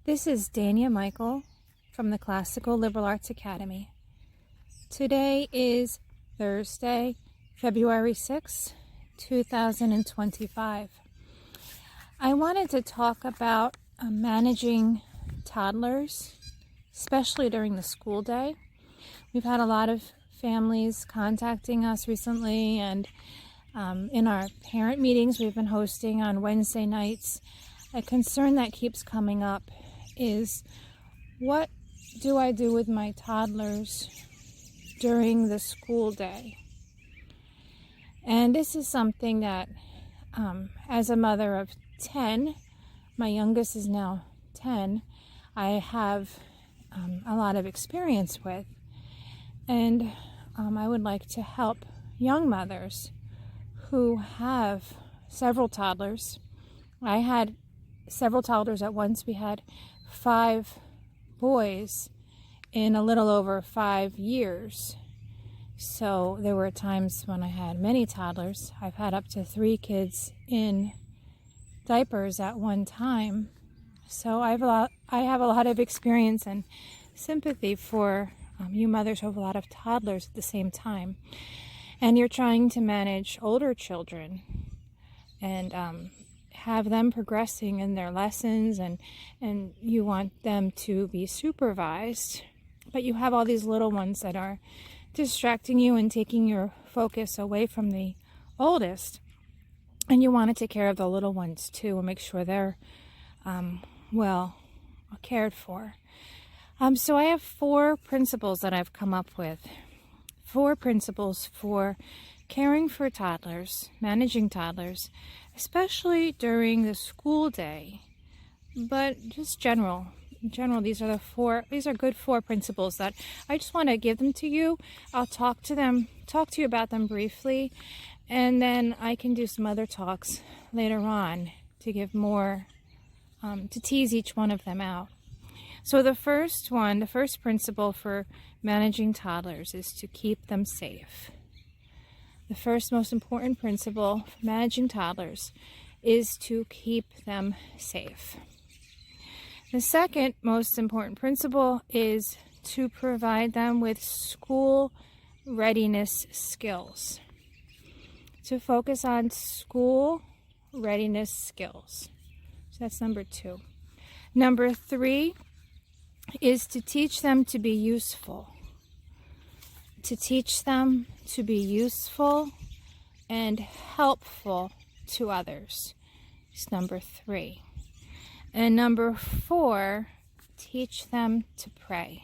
This is Dania Michael from the Classical Liberal Arts Academy. Today is Thursday, February 6, 2025. I wanted to talk about managing toddlers, especially during the school day. We've had a lot of families contacting us recently, and in our parent meetings we've been hosting on Wednesday nights, a concern that keeps coming up is, what do I do with my toddlers during the school day? And this is something that, as a mother of 10, my youngest is now 10, I have a lot of experience with. And I would like to help young mothers who have several toddlers. I had several toddlers at once. We had 5 boys in a little over 5 years. So there were times when I had many toddlers. I've had up to 3 kids in diapers at one time. So I have a lot of experience and sympathy for you mothers who have a lot of toddlers at the same time. And you're trying to manage older children and have them progressing in their lessons, and you want them to be supervised, but you have all these little ones that are distracting you and taking your focus away from the oldest, and you want to take care of the little ones too and make sure they're well cared for. So I have 4 principles that I've come up with. 4 principles for caring for toddlers, managing toddlers, especially during the school day, but just general, these are good 4 principles that I just want to give them to you. I'll talk to you about them briefly, and then I can do some other talks later on to give more, to tease each one of them out. So the first principle for managing toddlers is to keep them safe. The first most important principle for managing toddlers is to keep them safe. The second most important principle is to provide them with school readiness skills. To focus on school readiness skills. So that's number 2. Number 3 is to teach them to be useful. To teach them to be useful and helpful to others. It's number 3. And number 4, teach them to pray.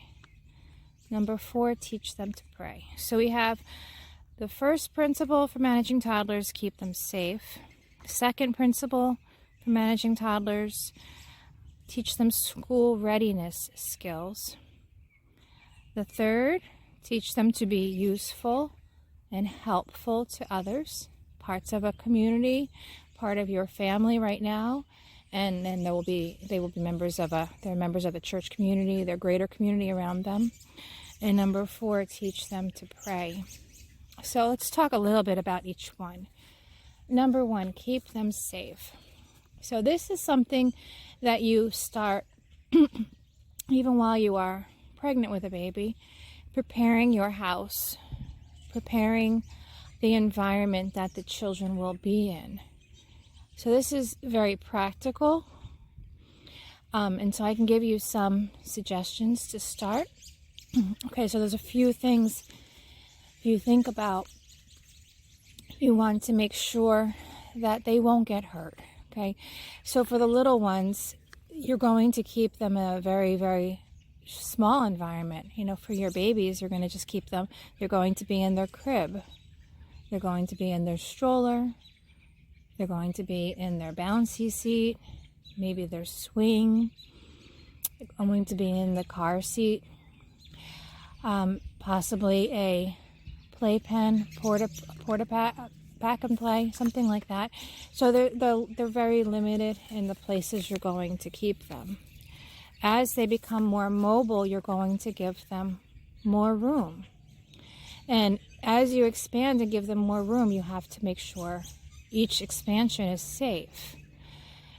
Number 4, teach them to pray. So we have the first principle for managing toddlers, keep them safe. Second principle for managing toddlers, teach them school readiness skills. The third, teach them to be useful and helpful to others, parts of a community, part of your family right now, and then they will be members of a church community, their greater community around them. And number 4, teach them to pray. So let's talk a little bit about each one. Number 1, keep them safe. So this is something that you start even while you are pregnant with a baby, preparing your house, preparing the environment that the children will be in. So this is very practical, and so I can give you some suggestions to start. Okay, so there's a few things you think about. You want to make sure that they won't get hurt. Okay, so for the little ones, you're going to keep them in a very, very small environment. For your babies, you're going to just keep them, they're going to be in their crib. They're going to be in their stroller. They're going to be in their bouncy seat, maybe their swing. They're going to be in the car seat. Possibly a playpen, pack and play, something like that. So they're very limited in the places you're going to keep them. As they become more mobile, you're going to give them more room. And as you expand and give them more room, you have to make sure each expansion is safe.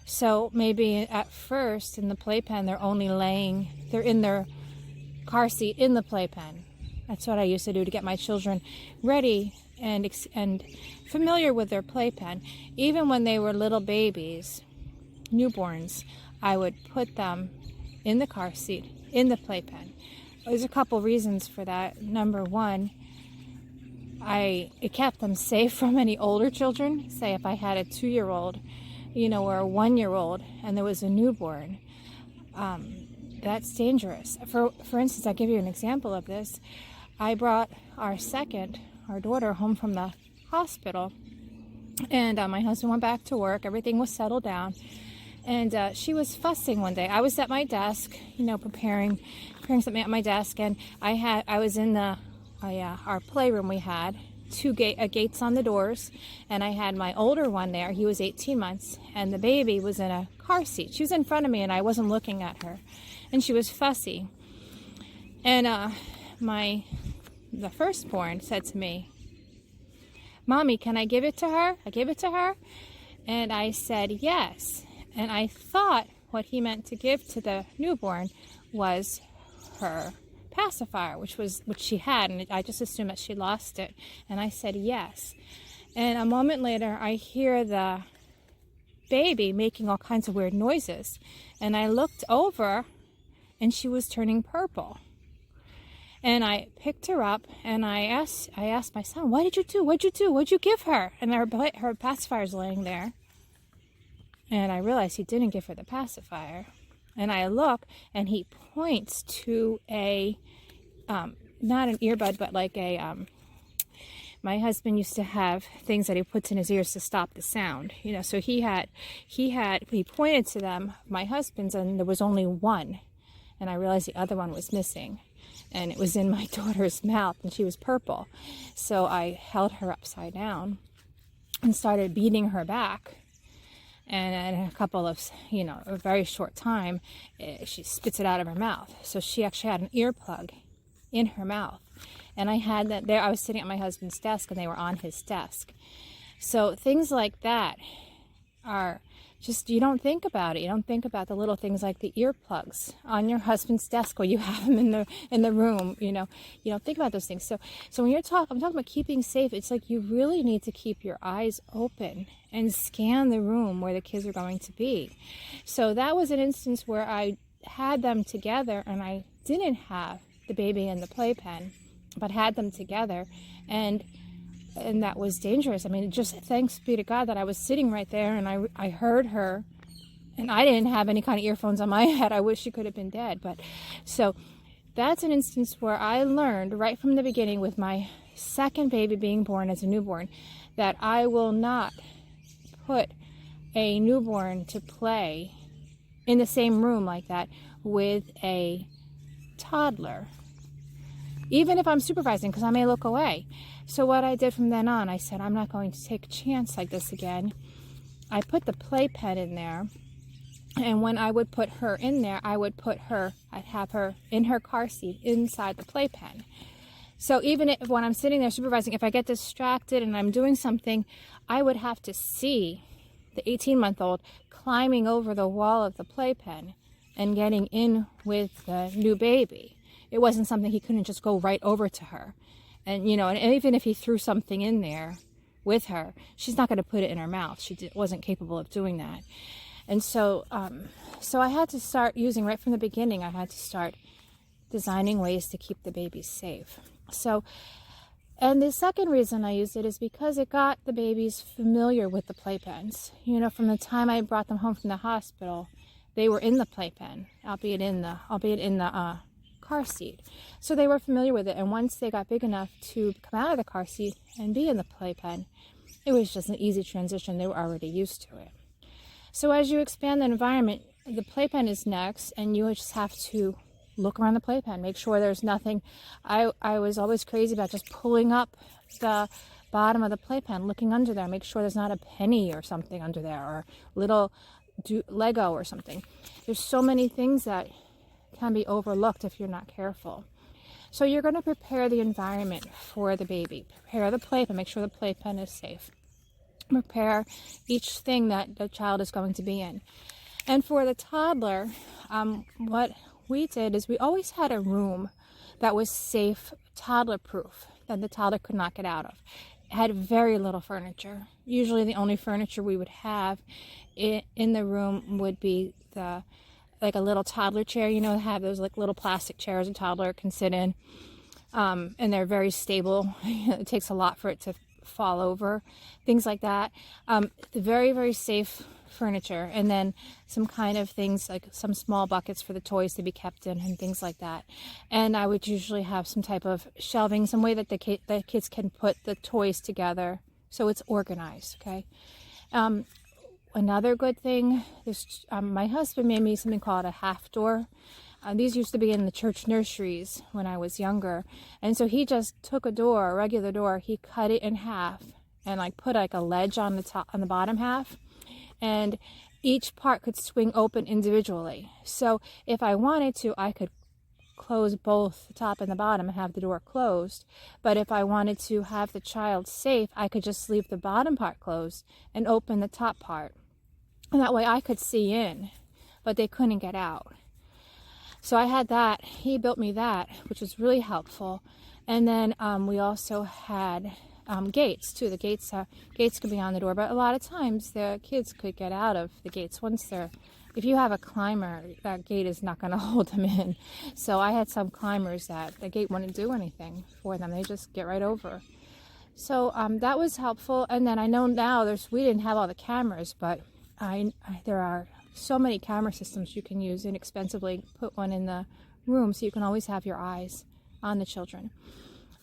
So maybe at first in the playpen, they're in their car seat in the playpen. That's what I used to do to get my children ready and familiar with their playpen. Even when they were little babies, newborns, I would put them in the car seat, in the playpen. There's a couple reasons for that. Number one, it kept them safe from any older children. Say if I had a 2-year-old, or a 1-year-old, and there was a newborn, that's dangerous. For instance, I'll give you an example of this. I brought our daughter, home from the hospital, and my husband went back to work. Everything was settled down, and she was fussing one day. I was at my desk, preparing something at my desk, and I was in our playroom. We had two gates on the doors, and I had my older one there. He was 18 months, and the baby was in a car seat. She was in front of me, and I wasn't looking at her, and she was fussy. And the firstborn said to me, "Mommy, can I give it to her?" I gave it to her, and I said yes. And I thought what he meant to give to the newborn was her pacifier, which she had, and I just assumed that she lost it. And I said yes. And a moment later, I hear the baby making all kinds of weird noises, and I looked over, and she was turning purple. And I picked her up, and I asked my son, "What did you do? What'd you do? What'd you give her?" And her pacifier's laying there. And I realized he didn't give her the pacifier. And I look, and he points to not an earbud, but like my husband used to have things that he puts in his ears to stop the sound, so he pointed to them, my husband's, and there was only one. And I realized the other one was missing. And it was in my daughter's mouth, and she was purple. So I held her upside down and started beating her back. And in a couple of, a very short time, she spits it out of her mouth. So she actually had an earplug in her mouth. And I had that there. I was sitting at my husband's desk, and they were on his desk. So things like that are just, you don't think about it. You don't think about the little things like the earplugs on your husband's desk, or you have them in the room. You don't think about those things. So when I'm talking about keeping safe, it's like you really need to keep your eyes open and scan the room where the kids are going to be. So that was an instance where I had them together, and I didn't have the baby in the playpen, but had them together, and that was dangerous. I mean, just thanks be to God that I was sitting right there, and I heard her, and I didn't have any kind of earphones on my head. I wish she could have been dead. But so that's an instance where I learned right from the beginning, with my second baby being born as a newborn, that I will not put a newborn to play in the same room like that with a toddler, even if I'm supervising, because I may look away. So what I did from then on, I said, I'm not going to take a chance like this again. I put the playpen in there, and when I would put her in there, I'd have her in her car seat inside the playpen. So even if, when I'm sitting there supervising, if I get distracted and I'm doing something, I would have to see the 18-month-old climbing over the wall of the playpen and getting in with the new baby. It wasn't something he couldn't just go right over to her. And, and even if he threw something in there with her, she's not going to put it in her mouth. She wasn't capable of doing that. And so I had to start using, right from the beginning, I had to start designing ways to keep the babies safe. And the second reason I used it is because it got the babies familiar with the playpens. From the time I brought them home from the hospital, they were in the playpen, albeit in the car seat. So they were familiar with it, and once they got big enough to come out of the car seat and be in the playpen, it was just an easy transition. They were already used to it. So as you expand the environment, the playpen is next, and you just have to look around the playpen, make sure there's nothing. I was always crazy about just pulling up the bottom of the playpen, looking under there, make sure there's not a penny or something under there, or little Lego or something. There's so many things that can be overlooked if you're not careful. So you're going to prepare the environment for the baby. Prepare the playpen, make sure the playpen is safe. prepare each thing that the child is going to be in. And for the toddler, what we did is we always had a room that was safe, toddler proof, that the toddler could not get out of. It had very little furniture. Usually the only furniture we would have in the room would be like a little toddler chair. You know, have those like little plastic chairs a toddler can sit in. And they're very stable. It takes a lot for it to fall over, things like that. Very, very safe furniture, and then some kind of things like some small buckets for the toys to be kept in and things like that. And I would usually have some type of shelving, some way that the kids can put the toys together so it's organized. Okay. Another good thing is my husband made me something called a half door. These used to be in the church nurseries when I was younger, and so he just took a door, a regular door, he cut it in half and like put like a ledge on the top, on the bottom half, and each part could swing open individually. So if I wanted to, I could close both the top and the bottom and have the door closed. But if I wanted to have the child safe, I could just leave the bottom part closed and open the top part. And that way I could see in, but they couldn't get out. So I had that. He built me that, which was really helpful. And then we also had gates too. The gates could be on the door, but a lot of times the kids could get out of the gates once if you have a climber, that gate is not going to hold them in. So I had some climbers that the gate wouldn't do anything for them. They just get right over. So that was helpful. And then I know now we didn't have all the cameras, but there are so many camera systems you can use inexpensively. Put one in the room so you can always have your eyes on the children.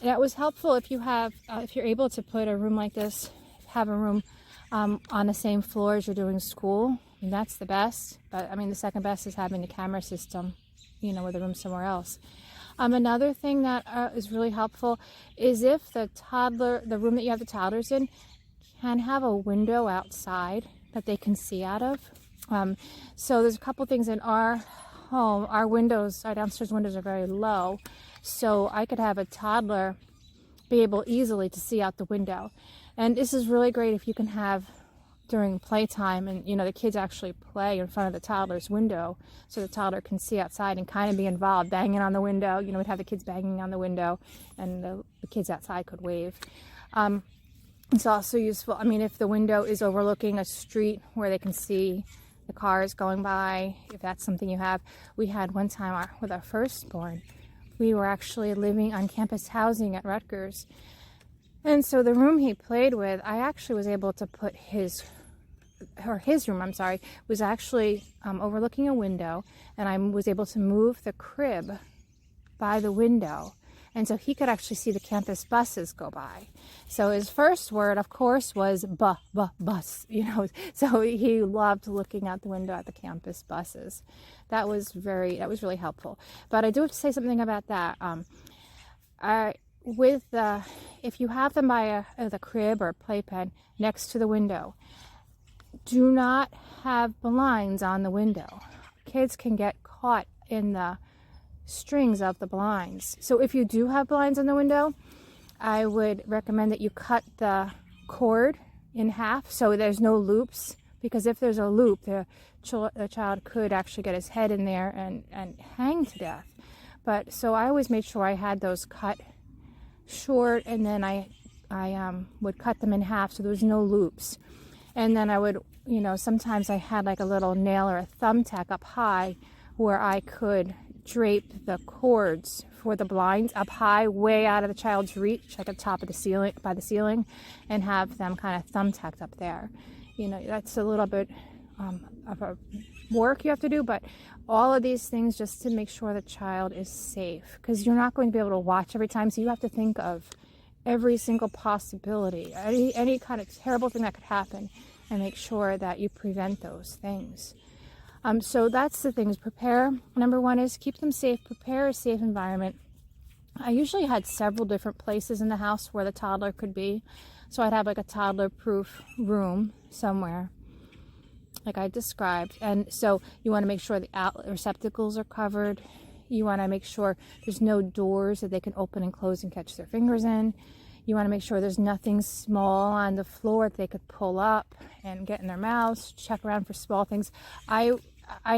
That was helpful if you're able to put a room like this, have a room on the same floor as you're doing school. And that's the best. But I mean, the second best is having a camera system, with a room somewhere else. Another thing that is really helpful is if the room that you have the toddlers in, can have a window outside that they can see out of. So there's a couple things in our home. Our downstairs windows are very low, so I could have a toddler be able easily to see out the window. And this is really great if you can have during playtime, and the kids actually play in front of the toddler's window, so the toddler can see outside and kind of be involved, banging on the window. We'd have the kids banging on the window, and the kids outside could wave. It's also useful, if the window is overlooking a street where they can see the cars going by, if that's something you have. We had one time with our firstborn, we were actually living on campus housing at Rutgers. And so the room he played with, I actually was able to put his room, was actually overlooking a window, and I was able to move the crib by the window. And so he could actually see the campus buses go by. So his first word, of course, was bus, So he loved looking out the window at the campus buses. That was really helpful. But I do have to say something about that. If you have them by the crib or playpen next to the window, do not have blinds on the window. Kids can get caught in the strings of the blinds. So if you do have blinds on the window, I would recommend that you cut the cord in half so there's no loops, because if there's a loop, the child could actually get his head in there and hang to death. But so I always made sure I had those cut short, and then I would cut them in half so there was no loops. And then I would, sometimes I had like a little nail or a thumbtack up high where I could drape the cords for the blinds up high, way out of the child's reach, at the top of the ceiling, by the ceiling, and have them kind of thumbtacked up there. That's a little bit of a work you have to do, but all of these things just to make sure the child is safe, because you're not going to be able to watch every time, so you have to think of every single possibility, any kind of terrible thing that could happen, and make sure that you prevent those things. So that's the things. Prepare. Number one is keep them safe. Prepare a safe environment. I usually had several different places in the house where the toddler could be. So I'd have like a toddler-proof room somewhere, like I described. And so you want to make sure the outlet receptacles are covered. You want to make sure there's no doors that they can open and close and catch their fingers in. You want to make sure there's nothing small on the floor that they could pull up and get in their mouths. Check around for small things. I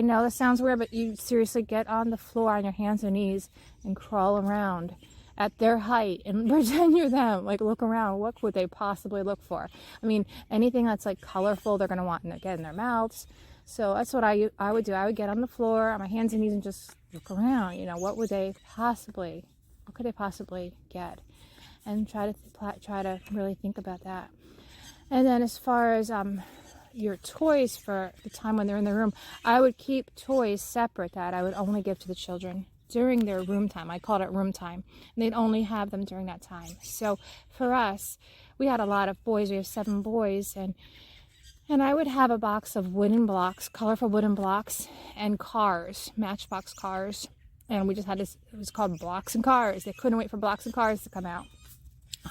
know this sounds weird, but you seriously get on the floor on your hands and knees and crawl around at their height and pretend you're them. Like, look around. What would they possibly look for? I mean, anything that's like colorful, they're going to want to get in their mouths. So that's what I would do. I would get on the floor on my hands and knees and just look around. You know, what could they possibly get? And try to really think about that. And then as far as your toys for the time when they're in the room, I would keep toys separate that I would only give to the children during their room time. I called it room time, and they'd only have them during that time. So for us, we had a lot of boys. We have 7 boys, and I would have a box of wooden blocks, colorful wooden blocks, and cars, Matchbox cars. And we just had this, it was called Blocks and Cars. They couldn't wait for Blocks and Cars to come out.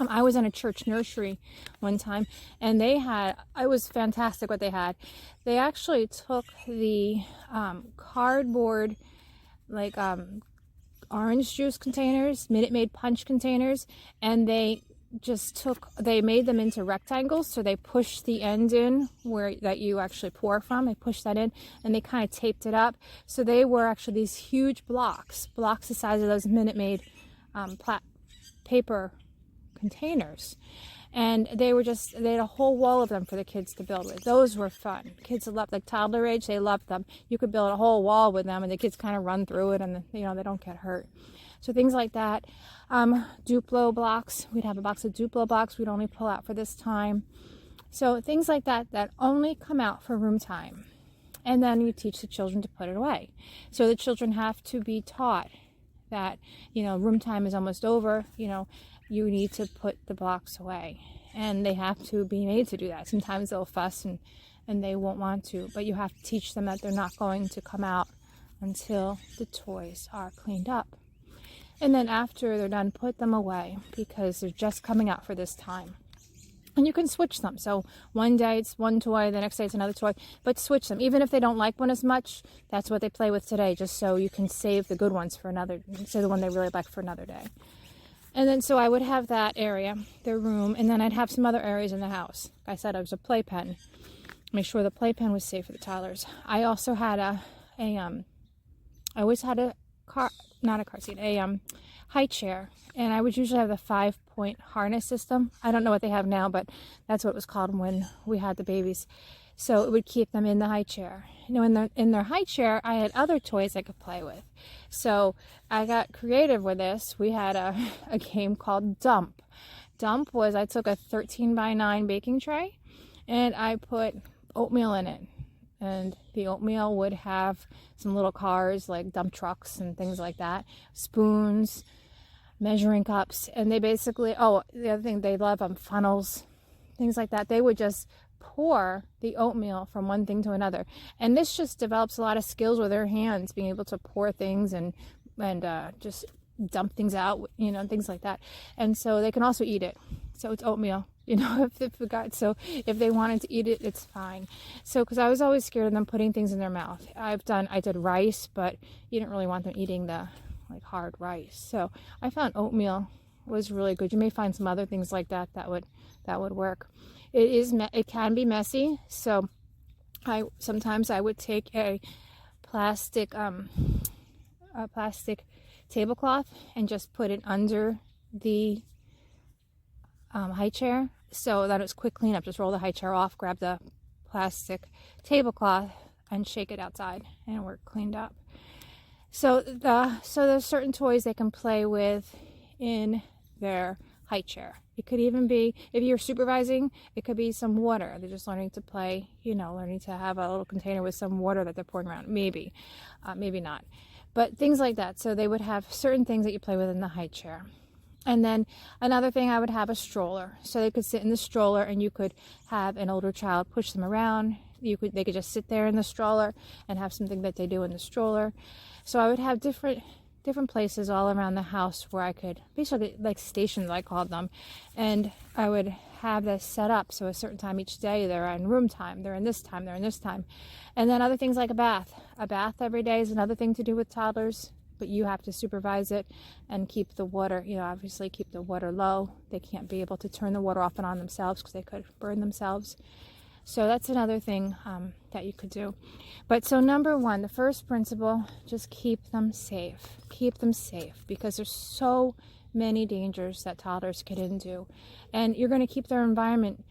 I was in a church nursery one time, and it was fantastic what they had. They actually took the cardboard, like orange juice containers, Minute Maid punch containers, and they made them into rectangles. So they pushed the end in that you actually pour from. They pushed that in, and they kind of taped it up. So they were actually these huge blocks the size of those Minute Maid paper containers, and they had a whole wall of them for the kids to build with. Those were fun. Kids loved, like toddler age, they loved them. You could build a whole wall with them, and the kids kind of run through it, and they don't get hurt. So things like that. Duplo blocks. We'd have a box of Duplo blocks we'd only pull out for this time. So things like that only come out for room time. And then you teach the children to put it away. So the children have to be taught that, room time is almost over. You need to put the blocks away, and they have to be made to do that. Sometimes they'll fuss and they won't want to, but you have to teach them that they're not going to come out until the toys are cleaned up. And then after they're done, put them away, because they're just coming out for this time. And you can switch them. So one day it's one toy, the next day it's another toy, but switch them. Even if they don't like one as much, that's what they play with today, just so you can save the good ones for the one they really like for another day. And then so I would have that area, their room, and then I'd have some other areas in the house. Like I said, I was a playpen. Make sure the playpen was safe for the toddlers. I also had I always had a high chair, and I would usually have the 5-point harness system. I don't know what they have now, but that's what it was called when we had the babies. So it would keep them in the high chair. In their high chair, I had other toys I could play with. So I got creative with this. We had a game called Dump. Dump was, I took a 13x9 baking tray, and I put oatmeal in it. And the oatmeal would have some little cars like dump trucks and things like that, spoons, measuring cups, and they basically, the other thing they love, funnels, things like that. They would just pour the oatmeal from one thing to another, and this just develops a lot of skills with their hands, being able to pour things and just dump things out, things like that. And so they can also eat it. So it's oatmeal, if they forgot. So if they wanted to eat it, it's fine. So, because I was always scared of them putting things in their mouth. I did rice, but you didn't really want them eating the hard rice. So I found oatmeal was really good. You may find some other things like that would work. It can be messy. So sometimes I would take a plastic tablecloth and just put it under the high chair, so that it's quick cleanup. Just roll the high chair off, grab the plastic tablecloth, and shake it outside, and we're cleaned up. So there's certain toys they can play with in their high chair. It could even be, if you're supervising, it could be some water. They're just learning to play, learning to have a little container with some water that they're pouring around. Maybe not. But things like that. So they would have certain things that you play with in the high chair. And then another thing, I would have a stroller. So they could sit in the stroller, and you could have an older child push them around. They could just sit there in the stroller and have something that they do in the stroller. So I would have different places all around the house where I could, basically like stations I called them, and I would have this set up. So a certain time each day, they're in room time, they're in this time. And then other things like a bath every day is another thing to do with toddlers. but you have to supervise it and keep the water, obviously keep the water low. They can't be able to turn the water off and on themselves because they could burn themselves. So that's another thing that you could do. But so number one, the first principle, just keep them safe. Keep them safe, because there's so many dangers that toddlers get into. And you're going to keep their environment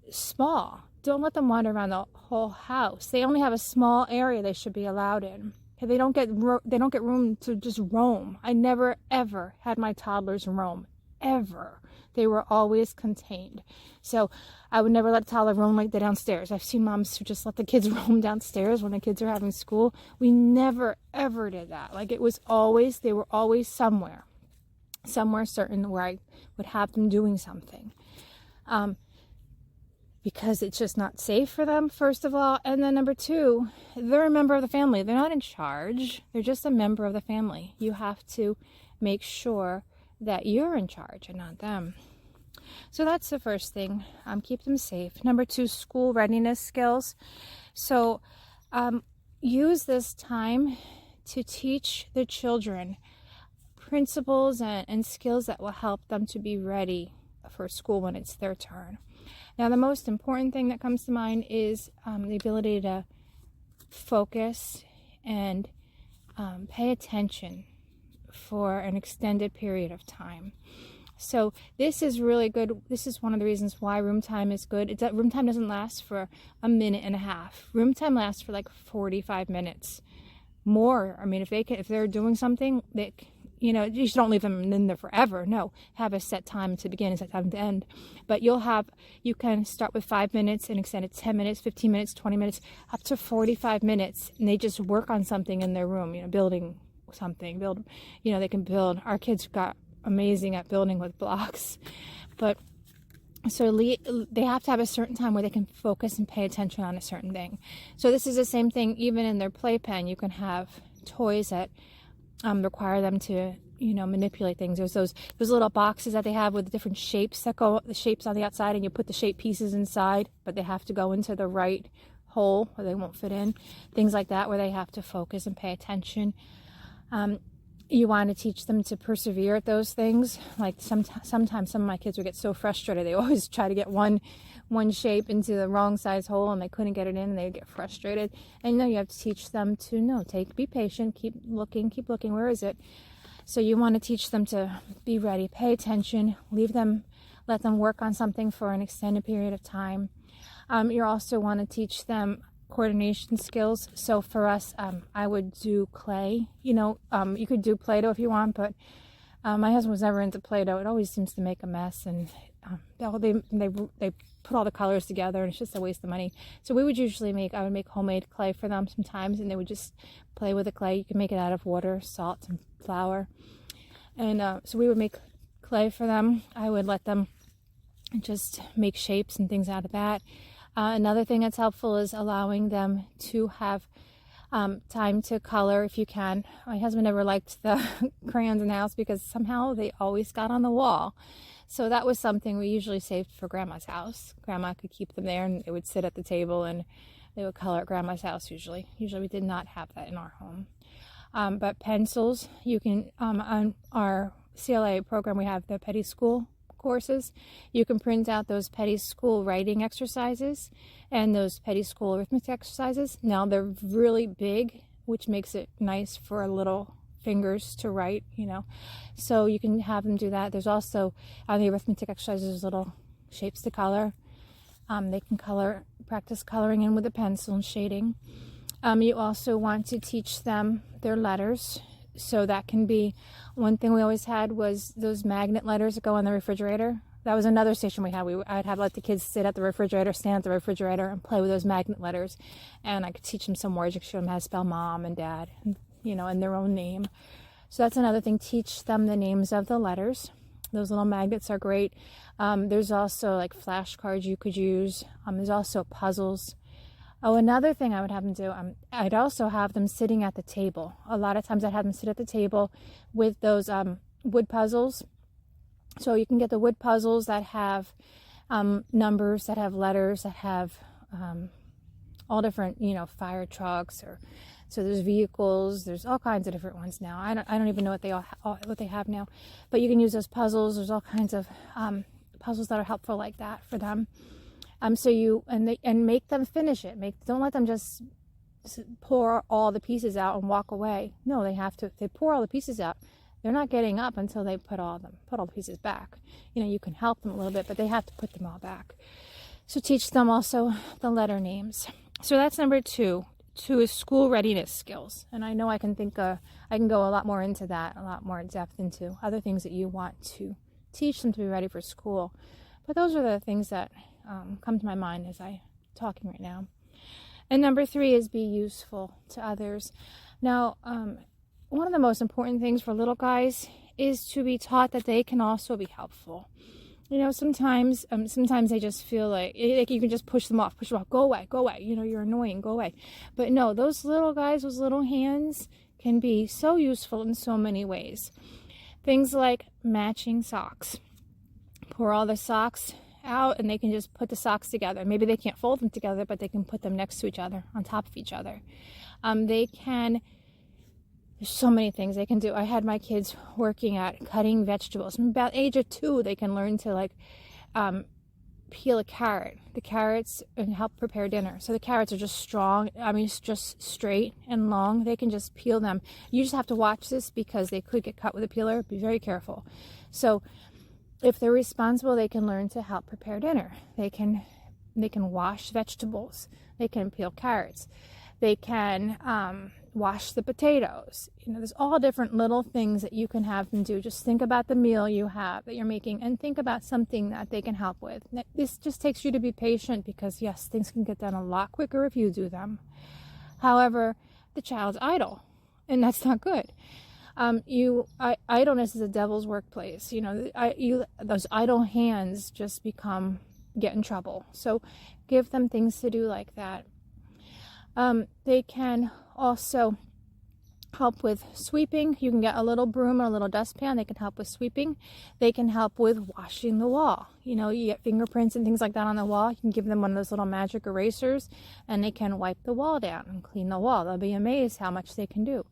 small. Don't let them wander around the whole house. They only have a small area they should be allowed in. They don't get room to just roam. I never ever had my toddlers roam, ever. They were always contained. So I would never let a toddler roam like that downstairs. I've seen moms who just let the kids roam downstairs when the kids are having school. We never ever did that. Like, it was always, they were always somewhere certain where I would have them doing something. Because it's just not safe for them, first of all. And then number two, they're a member of the family. They're not in charge. They're just a member of the family. You have to make sure that you're in charge and not them. So that's the first thing. Keep them safe. Number two, school readiness skills. So use this time to teach the children principles and skills that will help them to be ready for school when it's their turn. Now, the most important thing that comes to mind is the ability to focus and pay attention for an extended period of time. So this is really good. This is one of the reasons why room time is good. Room time doesn't last for a minute and a half. Room time lasts for like 45 minutes more. I mean, if they're doing something, you just don't leave them in there forever. No, have a set time to begin, a set time to end. But you can start with 5 minutes and extend it 10 minutes, 15 minutes, 20 minutes, up to 45 minutes. And they just work on something in their room, building something. They can build. Our kids got amazing at building with blocks. But so they have to have a certain time where they can focus and pay attention on a certain thing. So this is the same thing even in their playpen. You can have toys that require them to manipulate things. There's those little boxes that they have with different shapes the shapes on the outside, and you put the shape pieces inside, but they have to go into the right hole or they won't fit in. Things like that, where they have to focus and pay attention. You want to teach them to persevere at those things. Like sometimes some of my kids would get so frustrated. They always try to get one shape into the wrong size hole, and they couldn't get it in, and they'd get frustrated. And you have to teach them to be patient, keep looking, where is it? So you want to teach them to be ready, pay attention, let them work on something for an extended period of time. You also want to teach them coordination skills. So for us, I would do clay. You could do Play-Doh if you want, but my husband was never into Play-Doh. It always seems to make a mess, and they put all the colors together, and it's just a waste of money. So I would make homemade clay for them sometimes, and they would just play with the clay. You can make it out of water, salt, and flour. And so we would make clay for them. I would let them just make shapes and things out of that. Another thing that's helpful is allowing them to have time to color if you can. My husband never liked the crayons in the house because somehow they always got on the wall. So that was something we usually saved for Grandma's house. Grandma could keep them there, and they would sit at the table and they would color at Grandma's house usually. Usually we did not have that in our home. But pencils, you can, on our CLA program, we have the Petty School courses. You can print out those Petty School writing exercises and those Petty School arithmetic exercises. Now they're really big, which makes it nice for little fingers to write, so you can have them do that. There's also on the arithmetic exercises little shapes to color. They can practice coloring in with a pencil and shading. You also want to teach them their letters. So that can be, one thing we always had was those magnet letters that go on the refrigerator. That was another station we had. I'd let the kids sit at the refrigerator, stand at the refrigerator, and play with those magnet letters. And I could teach them some words. I could show them how to spell mom and dad, and their own name. So that's another thing. Teach them the names of the letters. Those little magnets are great. There's also like flashcards you could use. There's also puzzles. Oh, another thing I would have them do, I'd also have them sitting at the table. A lot of times I'd have them sit at the table with those wood puzzles. So you can get the wood puzzles that have numbers, that have letters, that have all different, fire trucks, or so there's vehicles. There's all kinds of different ones now. I don't even know what they have now, but you can use those puzzles. There's all kinds of puzzles that are helpful like that for them. So you and make them finish it. Don't let them just pour all the pieces out and walk away. No, they have to. If they pour all the pieces out, they're not getting up until they put all the pieces back. You can help them a little bit, but they have to put them all back. So teach them also the letter names. So that's number 2. 2 is school readiness skills. And I know I can go a lot more into that, a lot more in depth into other things that you want to teach them to be ready for school. But those are the things that come to my mind as I'm talking right now. And number 3 is be useful to others. Now, one of the most important things for little guys is to be taught that they can also be helpful. Sometimes they just feel like you can just push them off, go away, you're annoying, go away. But no, those little guys, those little hands can be so useful in so many ways. Things like matching socks. Pour all the socks out and they can just put the socks together. Maybe they can't fold them together, but they can put them next to each other, on top of each other. There's so many things they can do. I had my kids working at cutting vegetables. From about age of 2, they can learn to peel a carrot. The carrots and help prepare dinner. So the carrots are just strong. It's just straight and long. They can just peel them. You just have to watch this because they could get cut with a peeler. Be very careful. So if they're responsible, they can learn to help prepare dinner. They can wash vegetables. They can peel carrots. They can wash the potatoes. There's all different little things that you can have them do. Just think about the meal you have that you're making and think about something that they can help with. This just takes you to be patient because, yes, things can get done a lot quicker if you do them. However, the child's idle, and that's not good. Idleness is a devil's workplace. Those idle hands just get in trouble. So give them things to do like that. They can also help with sweeping. You can get a little broom or a little dustpan. They can help with sweeping. They can help with washing the wall. You get fingerprints and things like that on the wall. You can give them one of those little magic erasers and they can wipe the wall down and clean the wall. They'll be amazed how much they can do.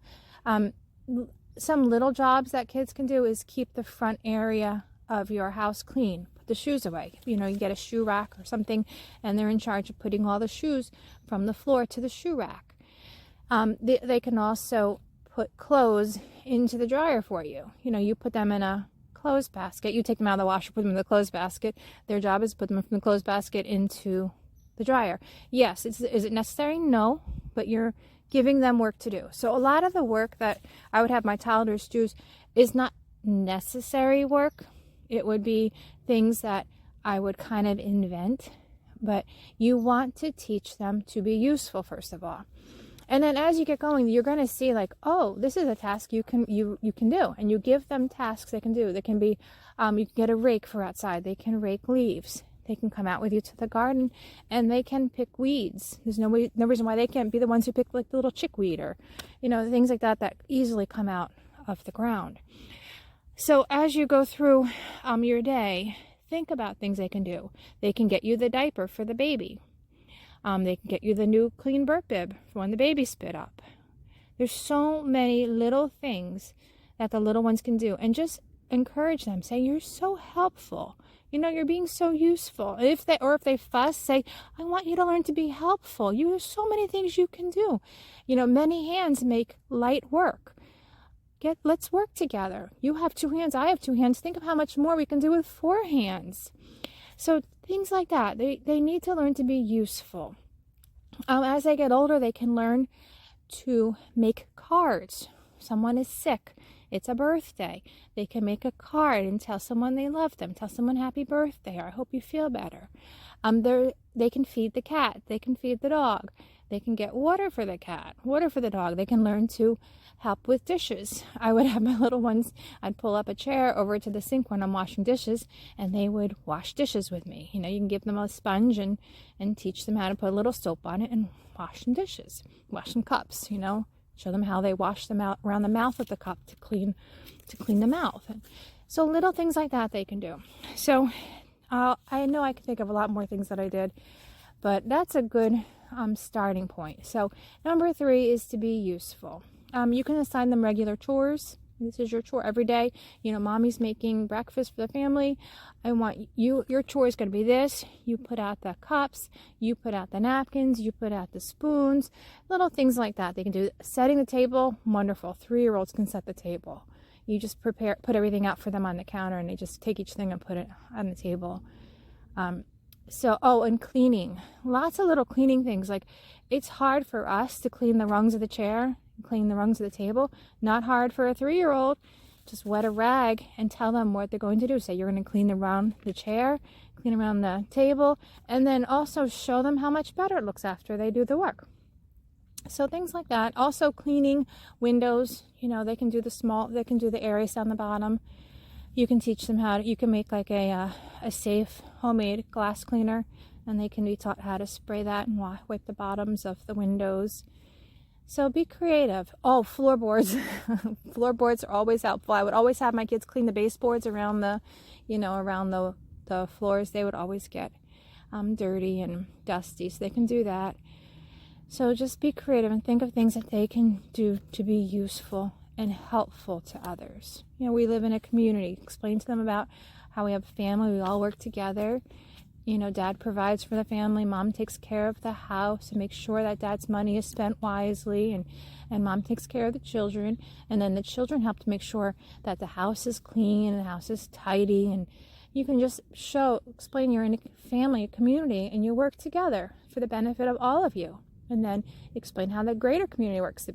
Some little jobs that kids can do is keep the front area of your house clean. Put the shoes away. You get a shoe rack or something and they're in charge of putting all the shoes from the floor to the shoe rack. They can also put clothes into the dryer for you. You put them in a clothes basket. You take them out of the washer, put them in the clothes basket. Their job is to put them from the clothes basket into the dryer. Yes, is it necessary? No, but you're giving them work to do. So a lot of the work that I would have my toddlers do is not necessary work. It would be things that I would kind of invent, but you want to teach them to be useful first of all. And then as you get going, you're going to see this is a task you can do, and you give them tasks they can do. They can be, you can get a rake for outside. They can rake leaves. They can come out with you to the garden, and they can pick weeds. There's no reason why they can't be the ones who pick the little chickweed or, things like that easily come out of the ground. So as you go through your day, think about things they can do. They can get you the diaper for the baby. They can get you the new clean burp bib for when the baby spit up. There's so many little things that the little ones can do, and just encourage them. Say, you're so helpful. You're being so useful. If they fuss, say, I want you to learn to be helpful. You have so many things you can do. Many hands make light work. Let's work together. You have 2 hands. I have 2 hands. Think of how much more we can do with 4 hands. So things like that. They need to learn to be useful. As they get older, they can learn to make cards. Someone is sick. It's a birthday. They can make a card and tell someone they love them. Tell someone happy birthday, or I hope you feel better. They can feed the cat. They can feed the dog. They can get water for the cat, water for the dog. They can learn to help with dishes. I would have my little ones, I'd pull up a chair over to the sink when I'm washing dishes, and they would wash dishes with me. You can give them a sponge and teach them how to put a little soap on it and wash some dishes, wash some cups, show them how they wash them out around the mouth of the cup to clean the mouth. And so little things like that they can do. So I know I could think of a lot more things that I did, but that's a good starting point. So number 3 is to be useful. You can assign them regular chores. This is your chore every day. Mommy's making breakfast for the family. I want your chore is going to be this. You put out the cups, you put out the napkins, you put out the spoons, little things like that. They can do setting the table. Wonderful. 3-year-olds can set the table. You just put everything out for them on the counter, and they just take each thing and put it on the table. And cleaning. Lots of little cleaning things. Like, it's hard for us to clean the rungs of the chair, clean the rungs of the table. Not hard for a 3-year-old. Just wet a rag and tell them what they're going to do. Say you're going to clean around the chair, clean around the table, and then also show them how much better it looks after they do the work. So things like that. Also cleaning windows. They can do the areas down the bottom. You can teach them you can make like a safe homemade glass cleaner, and they can be taught how to spray that and wipe the bottoms of the windows. So be creative. Oh, floorboards. Floorboards are always helpful. I would always have my kids clean the baseboards around the floors. They would always get dirty and dusty, so they can do that. So just be creative and think of things that they can do to be useful and helpful to others. We live in a community. Explain to them about how we have a family. We all work together. Dad provides for the family. Mom takes care of the house and makes sure that Dad's money is spent wisely. And Mom takes care of the children. And then the children help to make sure that the house is clean and the house is tidy. And you can just explain you're in a family, a community, and you work together for the benefit of all of you. And then explain how the greater community works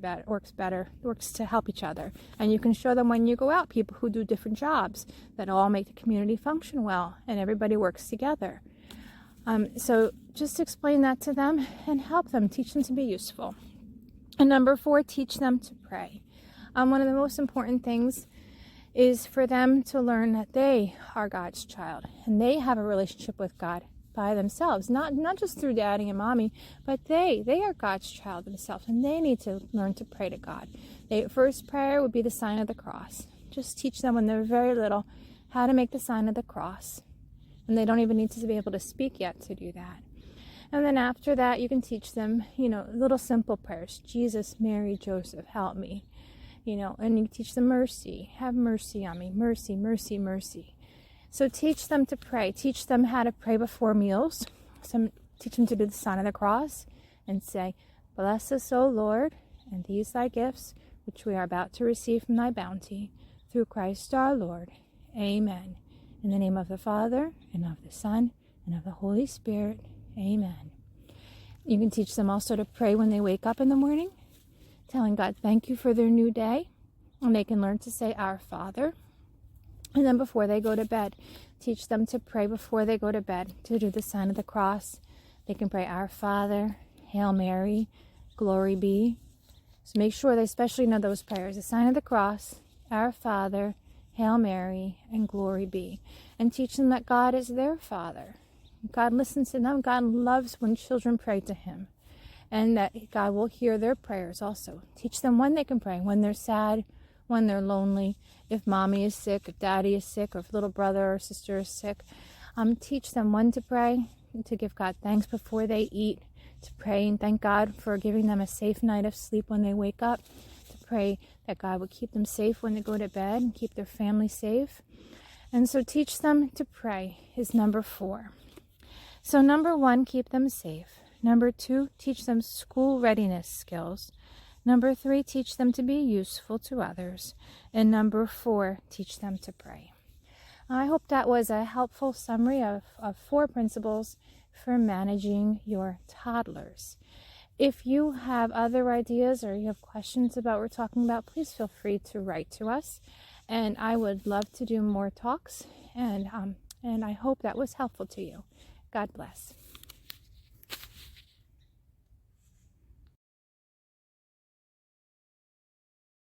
to help each other. And you can show them when you go out, people who do different jobs that all make the community function well, and everybody works together. So just explain that to them and help them, teach them to be useful. And number 4, teach them to pray. One of the most important things is for them to learn that they are God's child and they have a relationship with God by themselves, not just through Daddy and Mommy, but they are God's child themselves, and they need to learn to pray to God. Their first prayer would be the sign of the cross. Just teach them when they're very little how to make the sign of the cross, and they don't even need to be able to speak yet to do that. And then after that, you can teach them, little simple prayers. Jesus, Mary, Joseph, help me. And you teach them mercy. Have mercy on me. Mercy, mercy, mercy. So teach them to pray. Teach them how to pray before meals. Teach them to do the sign of the cross and say, bless us, O Lord, and these thy gifts, which we are about to receive from thy bounty, through Christ our Lord. Amen. In the name of the Father, and of the Son, and of the Holy Spirit. Amen. You can teach them also to pray when they wake up in the morning, telling God thank you for their new day. And they can learn to say, Our Father. And then before they go to bed, teach them to pray before they go to bed, to do the sign of the cross. They can pray, Our Father, Hail Mary, Glory be. So make sure they especially know those prayers, the sign of the cross, Our Father, Hail Mary, and Glory be. And teach them that God is their Father. God listens to them. God loves when children pray to Him. And that God will hear their prayers also. Teach them when they can pray, when they're sad, when they're lonely, if Mommy is sick, if Daddy is sick, or if little brother or sister is sick. Teach them when to pray, to give God thanks before they eat, to pray and thank God for giving them a safe night of sleep when they wake up, to pray that God would keep them safe when they go to bed and keep their family safe. And so teach them to pray is number 4. So number 1, keep them safe. Number 2, teach them school readiness skills. Number 3, teach them to be useful to others. And number 4, teach them to pray. I hope that was a helpful summary of 4 principles for managing your toddlers. If you have other ideas or you have questions about what we're talking about, please feel free to write to us. And I would love to do more talks. And I hope that was helpful to you. God bless.